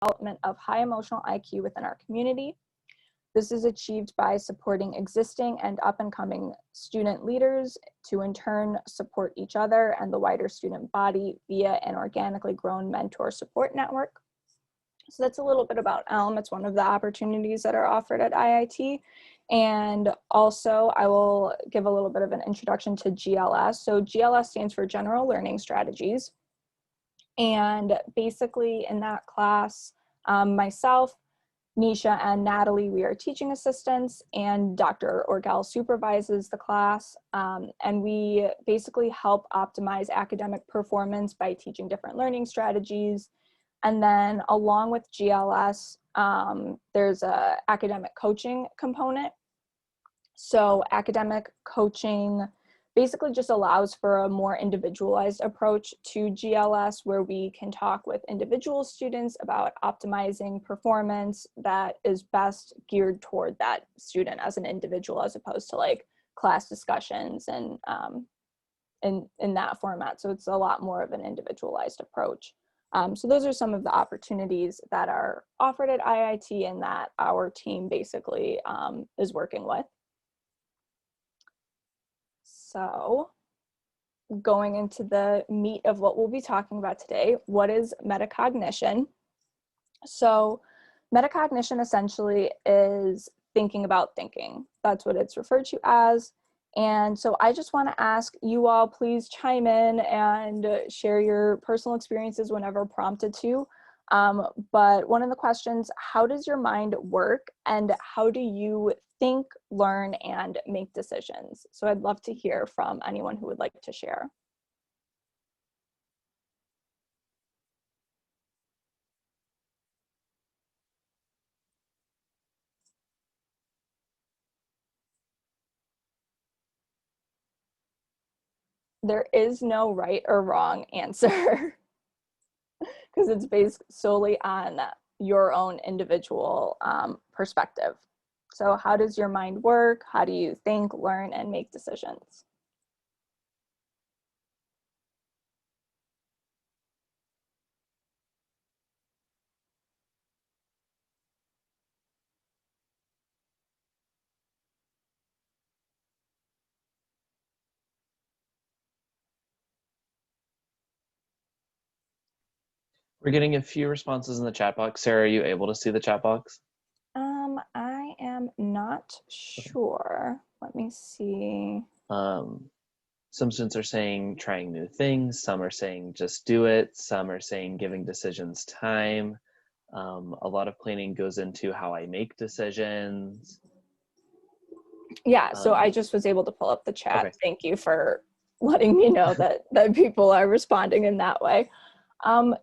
development of high emotional IQ within our community. This is achieved by supporting existing and up-and-coming student leaders to in turn support each other and the wider student body via an organically grown mentor support network. So that's a little bit about ELM. It's one of the opportunities that are offered at IIT. And also I will give a little bit of an introduction to GLS. So GLS stands for General Learning Strategies. And basically in that class, myself, Nisha, and Natalie, we are teaching assistants, and Dr. Orgel supervises the class. And we basically help optimize academic performance by teaching different learning strategies. And then along with GLS, there's a academic coaching component. So academic coaching basically just allows for a more individualized approach to GLS, where we can talk with individual students about optimizing performance that is best geared toward that student as an individual, as opposed to like class discussions and in that format. So it's a lot more of an individualized approach. So those are some of the opportunities that are offered at IIT and that our team basically is working with. So going into the meat of what we'll be talking about today, what is metacognition? So metacognition essentially is thinking about thinking. That's what it's referred to as. And so I just want to ask you all, please chime in and share your personal experiences whenever prompted to. But one of the questions, how does your mind work and how do you think, learn, and make decisions? So I'd love to hear from anyone who would like to share. There is no right or wrong answer because it's based solely on your own individual perspective. So how does your mind work? How do you think, learn, and make decisions? We're getting a few responses in the chat box. Sarah, are you able to see the chat box? I am not sure. Let me see. Some students are saying trying new things. Some are saying just do it. Some are saying giving decisions time. A lot of planning goes into how I make decisions. Yeah, so I just was able to pull up the chat. Okay. Thank you for letting me know that people are responding in that way.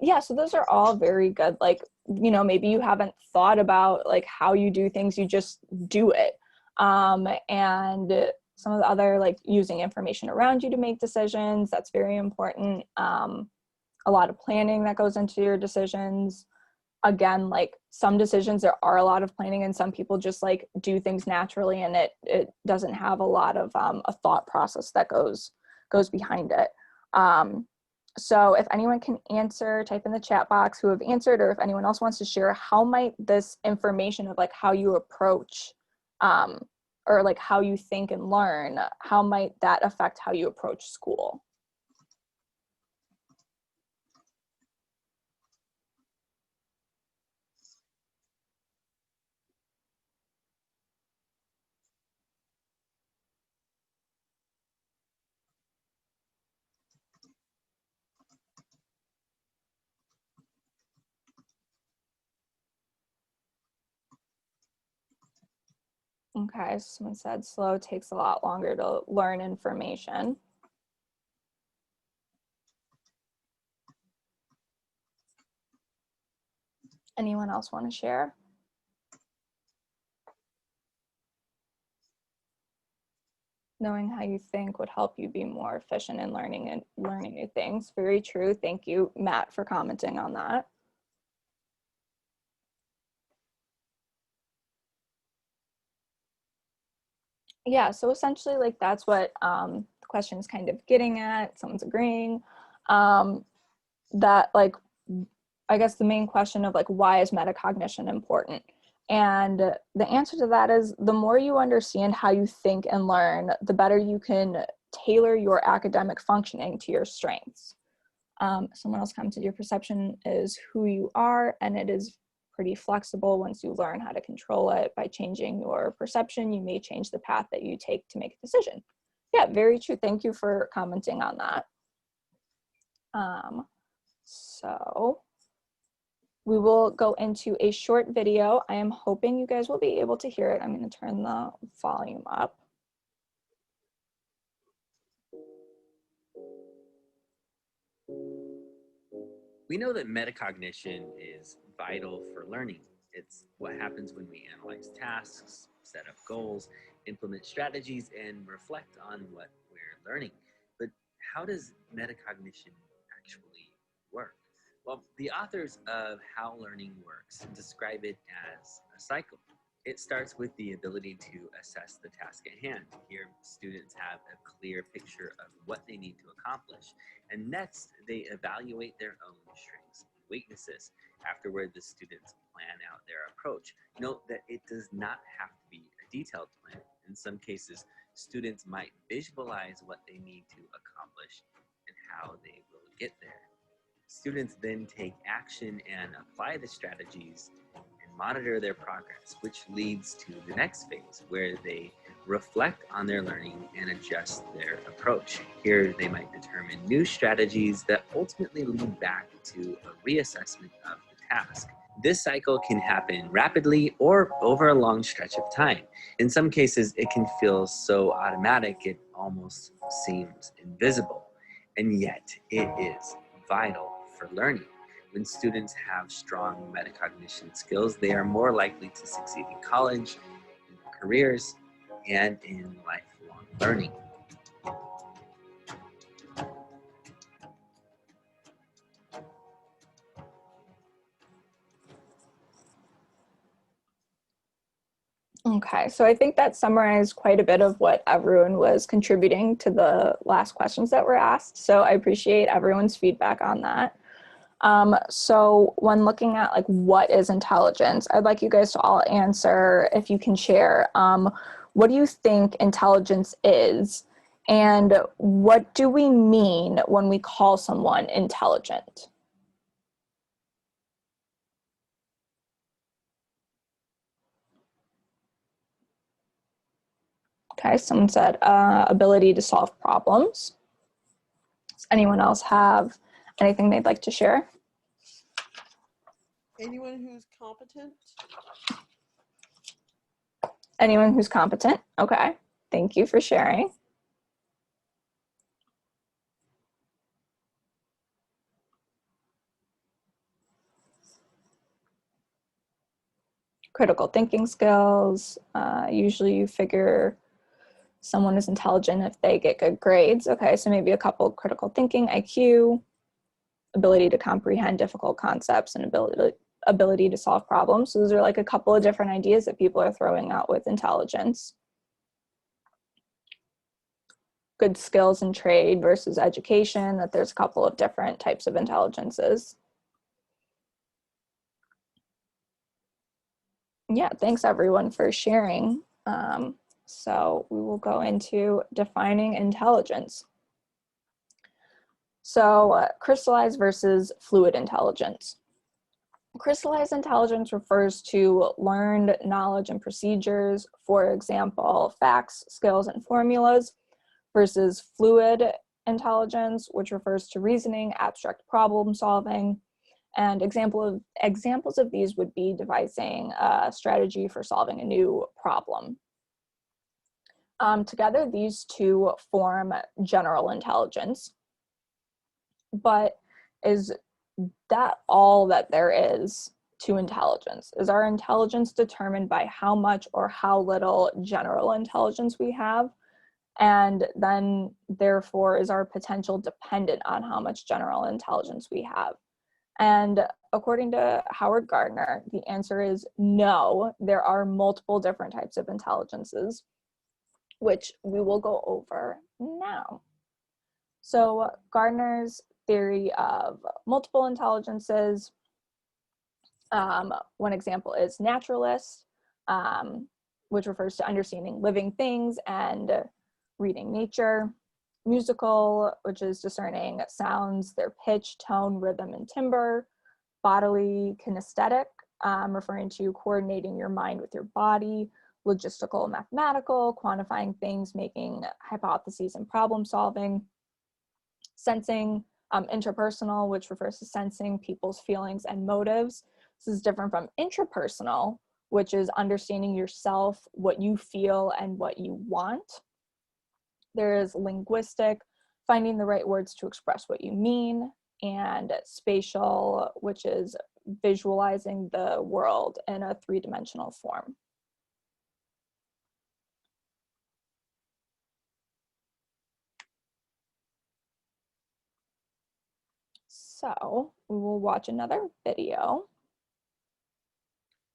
Yeah, so those are all very good. Like, you know, maybe you haven't thought about like how you do things, you just do it. And some of the other, like using information around you to make decisions, that's very important. A lot of planning that goes into your decisions. Again, like some decisions, there are a lot of planning and some people just like do things naturally and it doesn't have a lot of a thought process that goes behind it. So if anyone can answer, type in the chat box who have answered, or if anyone else wants to share, how might this information of like how you approach or like how you think and learn, how might that affect how you approach school? Okay, someone said slow takes a lot longer to learn information. Anyone else want to share? Knowing how you think would help you be more efficient in learning new things. Very true. Thank you, Matt, for commenting on that. Yeah, so essentially like that's what the question is kind of getting at. Someone's agreeing that like I guess, the main question of like, why is metacognition important? And the answer to that is, the more you understand how you think and learn, the better you can tailor your academic functioning to your strengths. Someone else commented, your perception is who you are, and it is pretty flexible once you learn how to control it. By changing your perception, you may change the path that you take to make a decision. Yeah, very true. Thank you for commenting on that. So we will go into a short video. I am hoping you guys will be able to hear it. I'm going to turn the volume up. We know that metacognition is vital for learning. It's what happens when we analyze tasks, set up goals, implement strategies, and reflect on what we're learning. But how does metacognition actually work? Well, the authors of How Learning Works describe it as a cycle. It starts with the ability to assess the task at hand. Here, students have a clear picture of what they need to accomplish, and next, they evaluate their own strengths and weaknesses. Afterward, the students plan out their approach. Note that it does not have to be a detailed plan. In some cases, students might visualize what they need to accomplish and how they will get there. Students then take action and apply the strategies and monitor their progress, which leads to the next phase, where they reflect on their learning and adjust their approach. Here, they might determine new strategies that ultimately lead back to a reassessment of the task. This cycle can happen rapidly or over a long stretch of time. In some cases, it can feel so automatic it almost seems invisible, and yet it is vital for learning. When students have strong metacognition skills, they are more likely to succeed in college, in their careers, and in lifelong learning. Okay, so I think that summarized quite a bit of what everyone was contributing to the last questions that were asked. So I appreciate everyone's feedback on that. So when looking at like what is intelligence, I'd like you guys to all answer, if you can share, what do you think intelligence is? And what do we mean when we call someone intelligent? Okay, someone said ability to solve problems. Does anyone else have anything they'd like to share? Anyone who's competent. Anyone who's competent? Okay, thank you for sharing. Critical thinking skills. Usually you figure someone is intelligent if they get good grades. Okay, so maybe a couple critical thinking, IQ, ability to comprehend difficult concepts, and ability to solve problems. So those are like a couple of different ideas that people are throwing out with intelligence. Good skills in trade versus education, that there's a couple of different types of intelligences. Yeah, thanks everyone for sharing. So we will go into defining intelligence. So crystallized versus fluid intelligence. Crystallized intelligence refers to learned knowledge and procedures, for example, facts, skills, and formulas, versus fluid intelligence, which refers to reasoning, abstract problem solving. And examples of these would be devising a strategy for solving a new problem. Together, these two form general intelligence. But is that all that there is to intelligence? Is our intelligence determined by how much or how little general intelligence we have? And then, therefore, is our potential dependent on how much general intelligence we have? And according to Howard Gardner, the answer is no. There are multiple different types of intelligences, which we will go over now. So Gardner's theory of multiple intelligences One example is naturalist, which refers to understanding living things and reading nature. Musical, which is discerning sounds, their pitch, tone, rhythm, and timbre. Bodily kinesthetic, referring to coordinating your mind with your body. Logistical, mathematical, quantifying things, making hypotheses and problem solving. Sensing, interpersonal, which refers to sensing people's feelings and motives. This is different from intrapersonal, which is understanding yourself, what you feel, and what you want. There is linguistic, finding the right words to express what you mean, and spatial, which is visualizing the world in a three-dimensional form. So we will watch another video.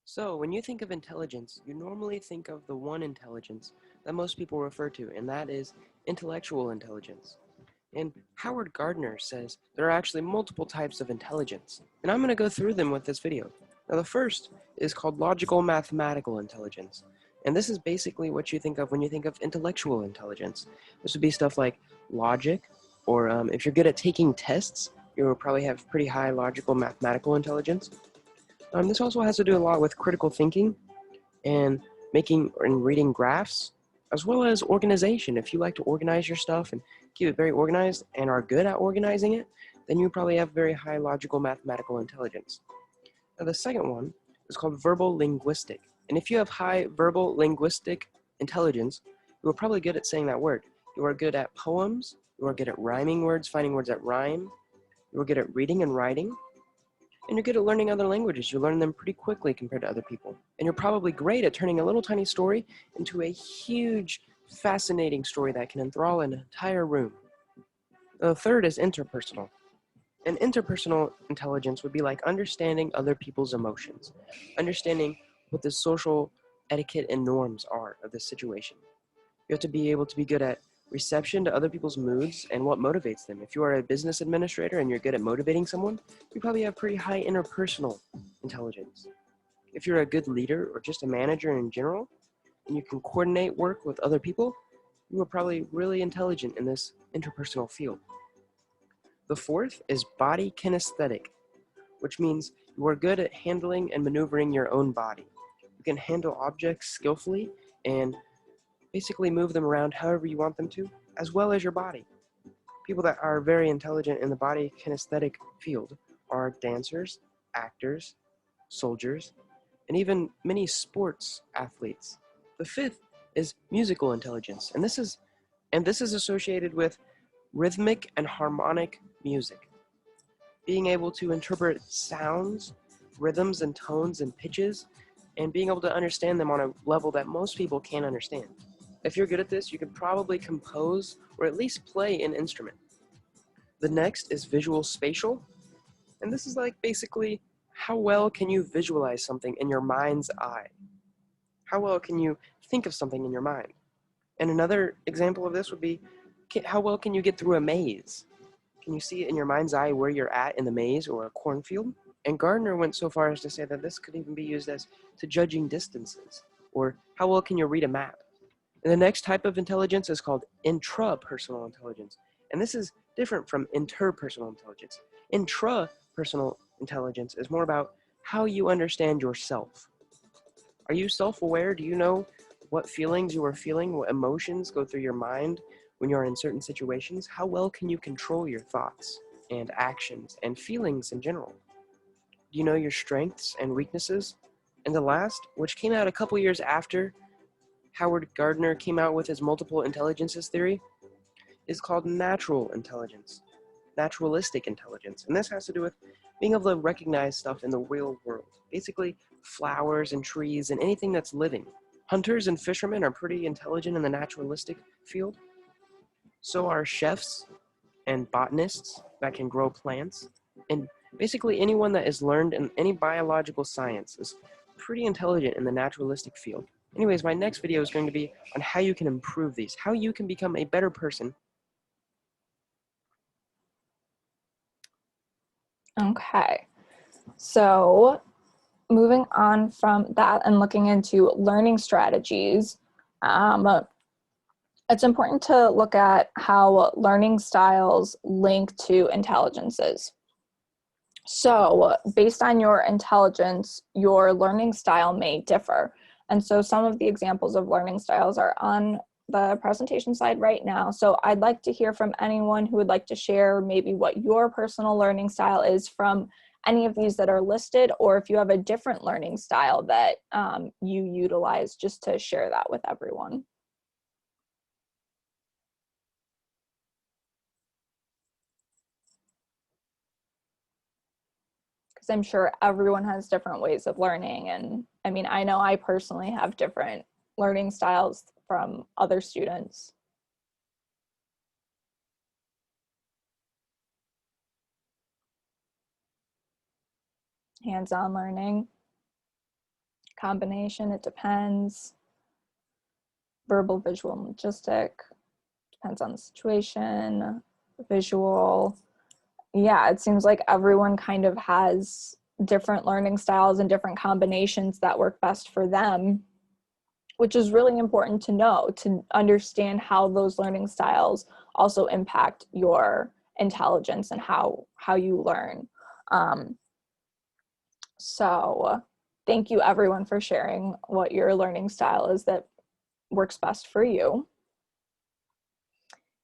So, when you think of intelligence, you normally think of the one intelligence that most people refer to, and that is intellectual intelligence. And Howard Gardner says there are actually multiple types of intelligence, and I'm going to go through them with this video. Now, the first is called logical mathematical intelligence, and this is basically what you think of when you think of intellectual intelligence. This would be stuff like logic, or if you're good at taking tests, you will probably have pretty high logical mathematical intelligence. This also has to do a lot with critical thinking and making and reading graphs, as well as organization. If you like to organize your stuff and keep it very organized and are good at organizing it, then you probably have very high logical mathematical intelligence. Now, the second one is called verbal linguistic. And if you have high verbal linguistic intelligence, you are probably good at saying that word. You are good at poems, you are good at rhyming words, finding words that rhyme, you are good at reading and writing, and you're good at learning other languages. You learn them pretty quickly compared to other people. And you're probably great at turning a little tiny story into a huge, fascinating story that can enthrall an entire room. The third is interpersonal. And interpersonal intelligence would be like understanding other people's emotions, understanding what the social etiquette and norms are of this situation. You have to be able to be good at reception to other people's moods and what motivates them. If you are a business administrator and you're good at motivating someone, you probably have pretty high interpersonal intelligence. If you're a good leader or just a manager in general, and you can coordinate work with other people, you are probably really intelligent in this interpersonal field. The fourth is body kinesthetic, which means you are good at handling and maneuvering your own body. You can handle objects skillfully and basically move them around however you want them to, as well as your body. People that are very intelligent in the body kinesthetic field are dancers, actors, soldiers, and even many sports athletes. The fifth is musical intelligence, and this is associated with rhythmic and harmonic music. Being able to interpret sounds, rhythms and tones and pitches, and being able to understand them on a level that most people can't understand. If you're good at this, you could probably compose or at least play an instrument. The next is visual spatial, and this is like basically how well can you visualize something in your mind's eye? How well can you think of something in your mind? And another example of this would be how well can you get through a maze? Can you see in your mind's eye where you're at in the maze or a cornfield? And Gardner went so far as to say that this could even be used as to judging distances, or how well can you read a map? And the next type of intelligence is called intrapersonal intelligence. And this is different from interpersonal intelligence. Intrapersonal intelligence is more about how you understand yourself. Are you self-aware? Do you know what feelings you are feeling, what emotions go through your mind when you're in certain situations? How well can you control your thoughts and actions and feelings in general? Do you know your strengths and weaknesses? And the last, which came out a couple years after Howard Gardner came out with his multiple intelligences theory, is called natural intelligence, naturalistic intelligence. And this has to do with being able to recognize stuff in the real world. Basically, flowers and trees and anything that's living. Hunters and fishermen are pretty intelligent in the naturalistic field. So are chefs and botanists that can grow plants. And basically anyone that is learned in any biological science is pretty intelligent in the naturalistic field. Anyways, my next video is going to be on how you can improve these, how you can become a better person. Okay, so moving on from that and looking into learning strategies, it's important to look at how learning styles link to intelligences. So based on your intelligence, your learning style may differ. And so some of the examples of learning styles are on the presentation slide right now. So I'd like to hear from anyone who would like to share maybe what your personal learning style is from any of these that are listed, or if you have a different learning style that you utilize, just to share that with everyone. Because I'm sure everyone has different ways of learning. And I mean, I know I personally have different learning styles from other students. Hands-on learning, combination, it depends. Verbal, visual, logistic, depends on the situation. Visual, yeah, it seems like everyone kind of has different learning styles and different combinations that work best for them, which is really important to know, to understand how those learning styles also impact your intelligence and how you learn. So thank you everyone for sharing what your learning style is that works best for you.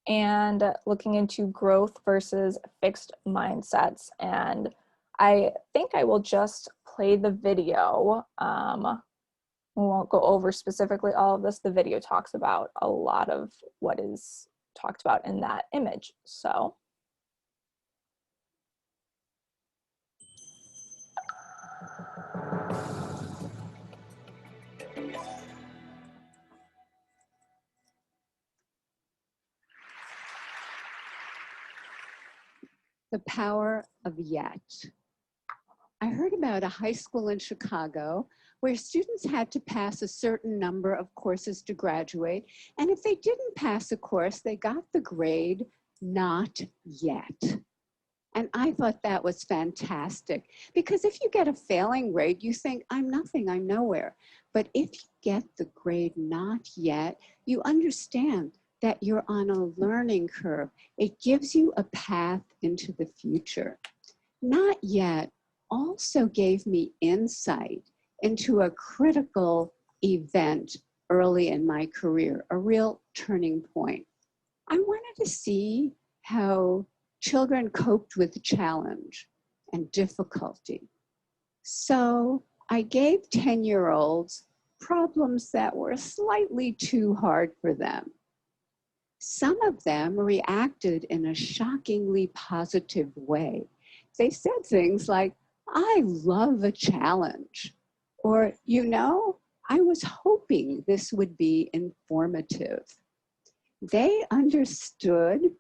And looking into growth versus fixed mindsets. And I think I will just play the video. We won't go over specifically all of this. The video talks about a lot of what is talked about in that image. So. The power of yet. I heard about a high school in Chicago where students had to pass a certain number of courses to graduate. And if they didn't pass a course, they got the grade, not yet. And I thought that was fantastic, because if you get a failing grade, you think, I'm nothing, I'm nowhere. But if you get the grade not yet, you understand that you're on a learning curve. It gives you a path into the future. Not yet also gave me insight into a critical event early in my career, a real turning point. I wanted to see how children coped with challenge and difficulty. So I gave 10-year-olds problems that were slightly too hard for them. Some of them reacted in a shockingly positive way. They said things like, I love a challenge, or, you know, I was hoping this would be informative. They understood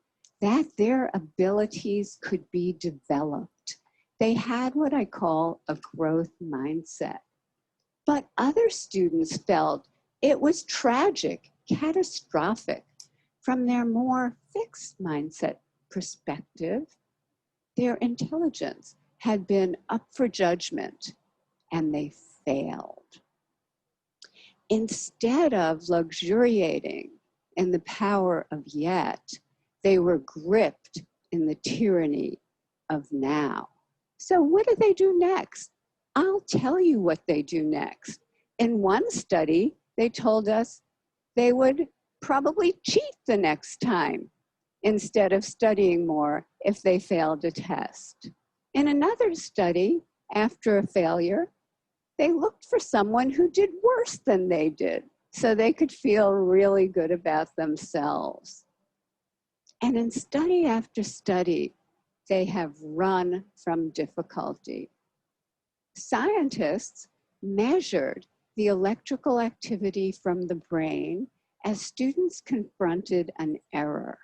that their abilities could be developed. They had what I call a growth mindset. But other students felt it was tragic, catastrophic. From their more fixed mindset perspective, their intelligence had been up for judgment and they failed. Instead of luxuriating in the power of yet, they were gripped in the tyranny of now. So what do they do next? I'll tell you what they do next. In one study, they told us they would probably cheat the next time instead of studying more if they failed a test. In another study, after a failure, they looked for someone who did worse than they did so they could feel really good about themselves. And in study after study, they have run from difficulty. Scientists measured the electrical activity from the brain as students confronted an error.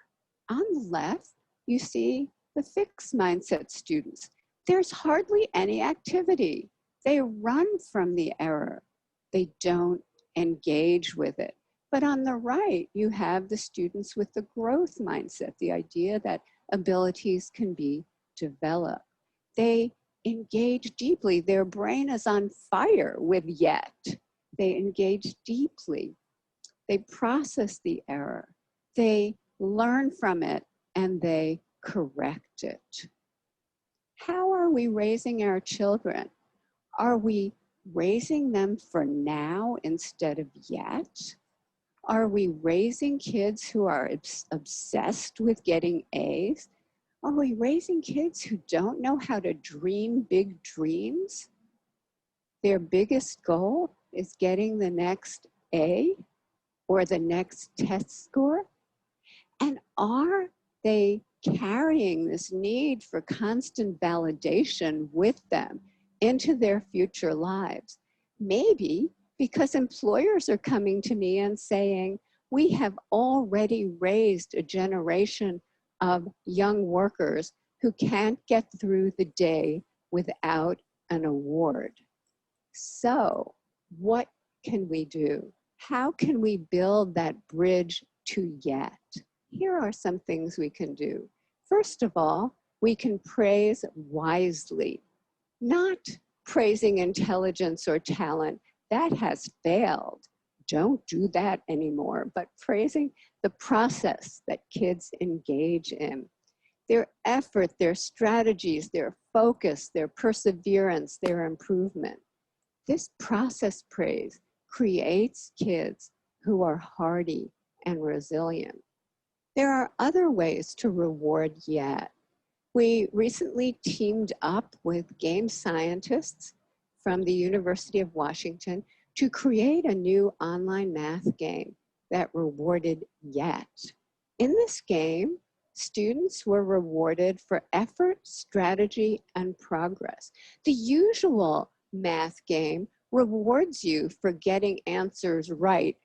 On the left, you see the fixed mindset students. There's hardly any activity. They run from the error. They don't engage with it. But on the right, you have the students with the growth mindset, the idea that abilities can be developed. They engage deeply. Their brain is on fire with yet. They engage deeply. They process the error. They learn from it and they correct it. How are we raising our children? Are we raising them for now instead of yet? Are we raising kids who are obsessed with getting A's? Are we raising kids who don't know how to dream big dreams? Their biggest goal is getting the next A or the next test score? And are they carrying this need for constant validation with them into their future lives? Maybe because employers are coming to me and saying, we have already raised a generation of young workers who can't get through the day without an award. So what can we do? How can we build that bridge to yet? Here are some things we can do. First of all, we can praise wisely, not praising intelligence or talent. That has failed. Don't do that anymore, but praising the process that kids engage in. Their effort, their strategies, their focus, their perseverance, their improvement. This process praise creates kids who are hardy and resilient. There are other ways to reward yet. We recently teamed up with game scientists from the University of Washington to create a new online math game that rewarded yet. In this game, students were rewarded for effort, strategy, and progress. The usual math game rewards you for getting answers right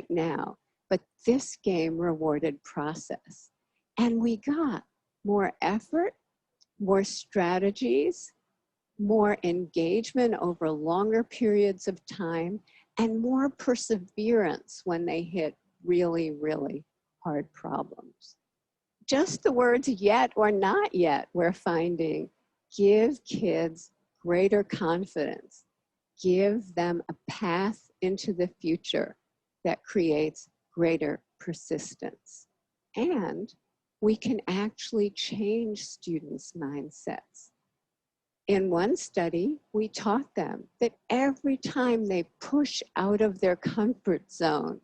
now, but this game rewarded process. And we got more effort, more strategies, more engagement over longer periods of time, and more perseverance when they hit really, really hard problems. Just the words yet or not yet, we're finding, give kids greater confidence, give them a path into the future that creates greater persistence. And we can actually change students' mindsets. In one study, we taught them that every time they push out of their comfort zone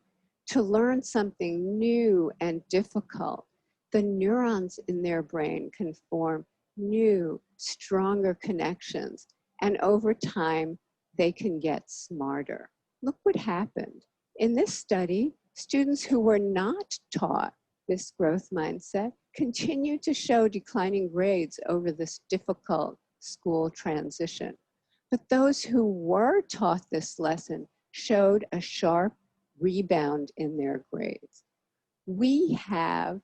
to learn something new and difficult, the neurons in their brain can form new, stronger connections, and over time, they can get smarter. Look what happened. In this study, students who were not taught this growth mindset continued to show declining grades over this difficult school transition. But those who were taught this lesson showed a sharp rebound in their grades. We have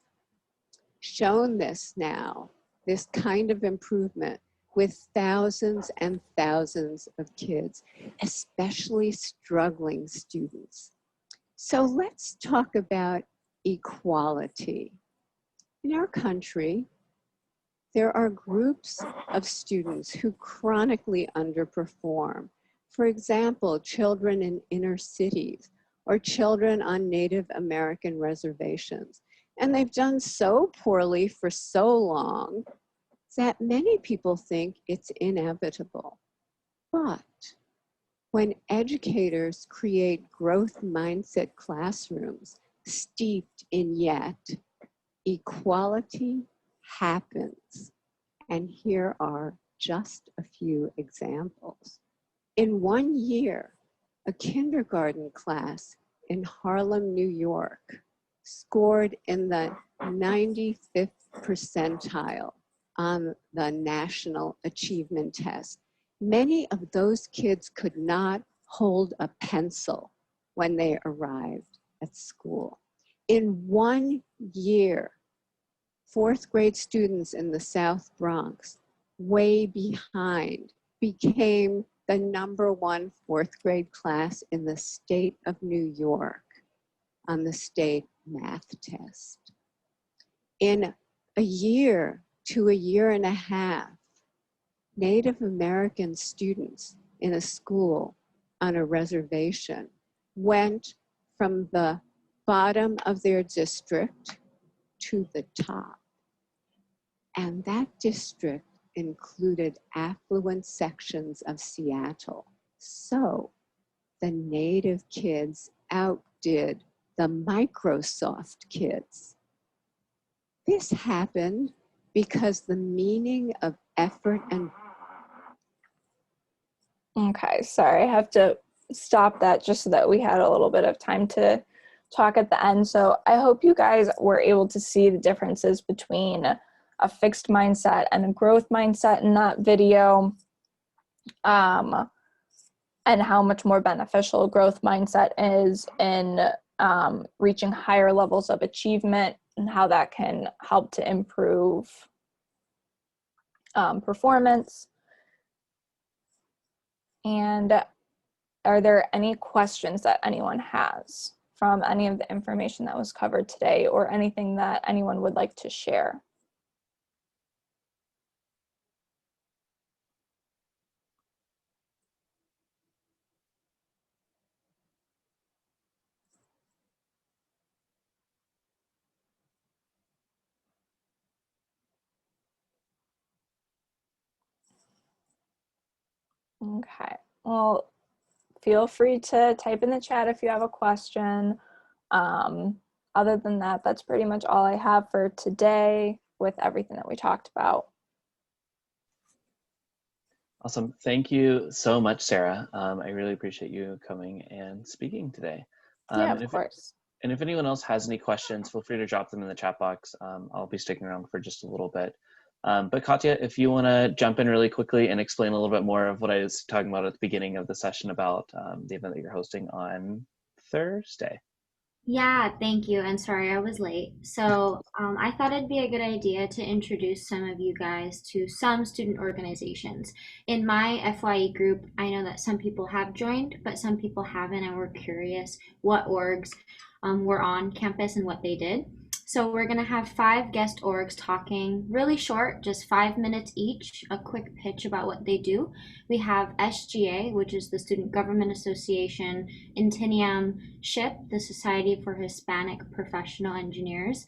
shown this now, this kind of improvement, with thousands and thousands of kids, especially struggling students. So let's talk about equality. In our country, there are groups of students who chronically underperform. For example, children in inner cities or children on Native American reservations. And they've done so poorly for so long that many people think it's inevitable. But when educators create growth mindset classrooms steeped in yet, equality happens. And here are just a few examples. In 1 year, a kindergarten class in Harlem, New York, scored in the 95th percentile on the National Achievement Test. Many of those kids could not hold a pencil when they arrived at school. In 1 year, fourth grade students in the South Bronx, way behind, became the #1 fourth grade class in the state of New York on the state math test. In a year to a year and a half, Native American students in a school on a reservation went from the bottom of their district to the top. And that district included affluent sections of Seattle. So the Native kids outdid the Microsoft kids. This happened because the meaning of effort and... Okay, sorry, I have to stop that just so that we had a little bit of time to talk at the end. So I hope you guys were able to see the differences between a fixed mindset and a growth mindset in that video, and how much more beneficial growth mindset is in reaching higher levels of achievement, and how that can help to improve performance. And are there any questions that anyone has from any of the information that was covered today, or anything that anyone would like to share? Okay, well, feel free to type in the chat if you have a question. Other than that, that's pretty much all I have for today with everything that we talked about. Awesome. Thank you so much, Sarah. I really appreciate you coming and speaking today. Yeah, of course. And if anyone else has any questions, feel free to drop them in the chat box. I'll be sticking around for just a little bit. But Katya, if you want to jump in really quickly and explain a little bit more of what I was talking about at the beginning of the session about the event that you're hosting on Thursday. Yeah, thank you. And sorry I was late. So I thought it'd be a good idea to introduce some of you guys to some student organizations. In my FYE group, I know that some people have joined, but some people haven't, and we're curious what orgs were on campus and what they did. So we're going to have 5 guest orgs talking really short, just 5 minutes each, a quick pitch about what they do. We have SGA, which is the Student Government Association, Intinium, SHIP, the Society for Hispanic Professional Engineers,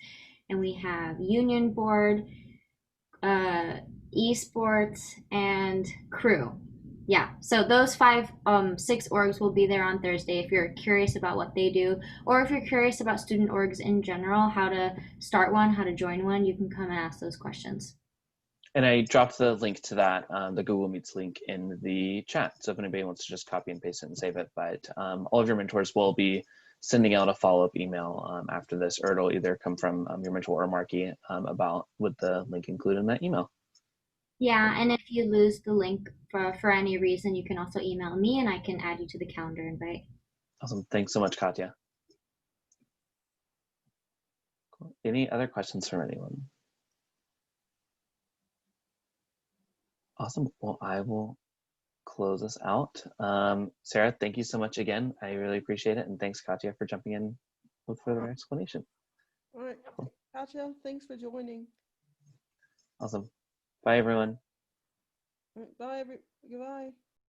and we have Union Board, Esports, and Crew. Yeah, so those 6 orgs will be there on Thursday if you're curious about what they do, or if you're curious about student orgs in general, how to start one, how to join one, you can come and ask those questions. And I dropped the link to that, the Google Meets link in the chat. So if anybody wants to just copy and paste it and save it, but all of your mentors will be sending out a follow-up email after this, or it'll either come from your mentor or Marky about with the link included in that email. Yeah, and if you lose the link for any reason, you can also email me and I can add you to the calendar invite. Awesome. Thanks so much, Katya. Cool. Any other questions from anyone? Awesome. Well, I will close us out. Sarah, thank you so much again. I really appreciate it. And thanks, Katya, for jumping in with further explanation. All right. Katya, thanks for joining. Awesome. Bye, everyone. All right, bye. Goodbye.